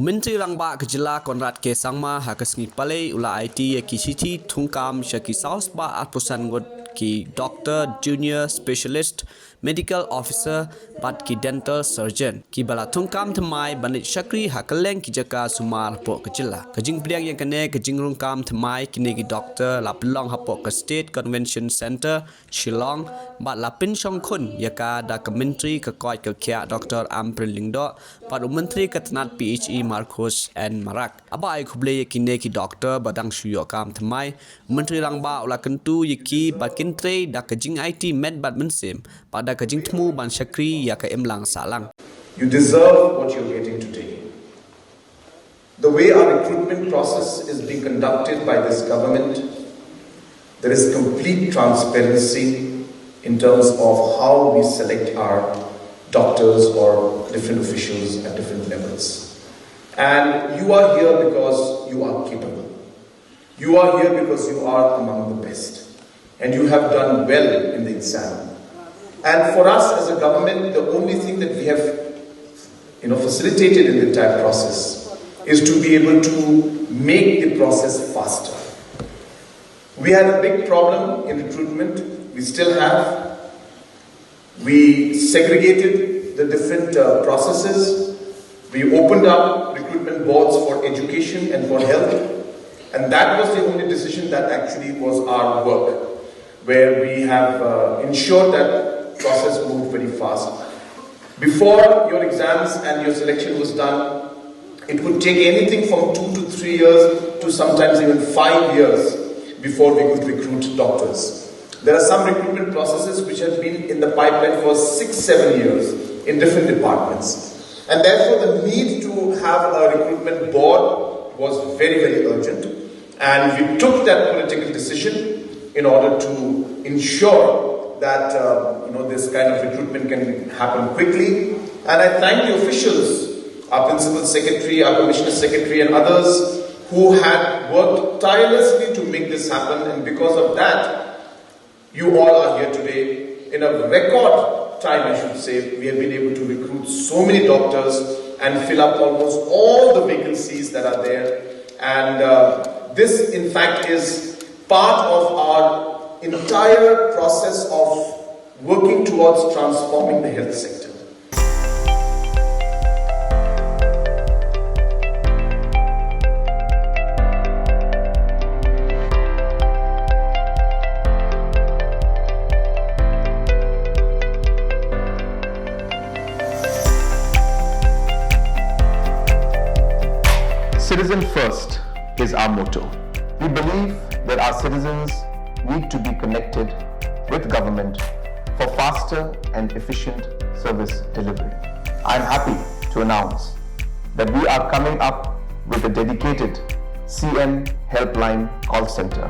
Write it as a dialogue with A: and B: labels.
A: Myntri Rangbah Kejela Konrad ke Sangma hakasngi palai ula Aiti ki Shithi Thungkam Shaki South Ba Atpusan Ngut ki Doktor Junior Specialist Medical Officer bat ki Dental Surgeon ki bala Thungkam Thamai banit Shakri hakaleng ki jaka Sumar po Kejela kajing priak yang kene kajing rungkam Thamai kini ki Doktor la pelong hapo ke State Convention Center Shillong bat la pin shong khun yaka da ke Myntri ke koi ke kia Doktor Lingdo pat Myntri ke tenat PHE Marcos and Marak aba ai khuble kini ki Doktor badang shuyo kam Thamai Myntri Rangbah ula kentu yiki bat kintre da kajing Aiti med bat mensim pada kajing temu ban Shakri ya ke emlang salang.
B: You deserve what you're getting today. The way our recruitment process is being conducted by this government, there is complete transparency in terms of how we select our doctors or different officials at different levels. And you are here because you are capable. You are here because you are among the best. And you have done well in the exam. And for us as a government, the only thing that we have facilitated in the entire process is to be able to make the process faster. We had a big problem in recruitment. We still have. We segregated the different processes. We opened up recruitment boards for education and for health. And that was the only decision that actually was our work, where we have ensured that process moved very fast. Before your exams and your selection was done, it would take anything from 2 to 3 years to sometimes even 5 years before we could recruit doctors. There are some recruitment processes which have been in the pipeline for 6-7 years in different departments. And therefore the need to have a recruitment board was very, very urgent. And we took that political decision in order to ensure that this kind of recruitment can happen quickly. And I thank the officials, our Principal Secretary, our Commissioner Secretary and others who had worked tirelessly to make this happen. And because of that, you all are here today. In a record time, I should say, we have been able to recruit so many doctors and fill up almost all the vacancies that are there. And this, in fact, is part of our entire process of working towards transforming the health sector.
C: Citizen first is our motto. We believe that our citizens need to be connected with government for faster and efficient service delivery. I am happy to announce that we are coming up with a dedicated CM helpline call center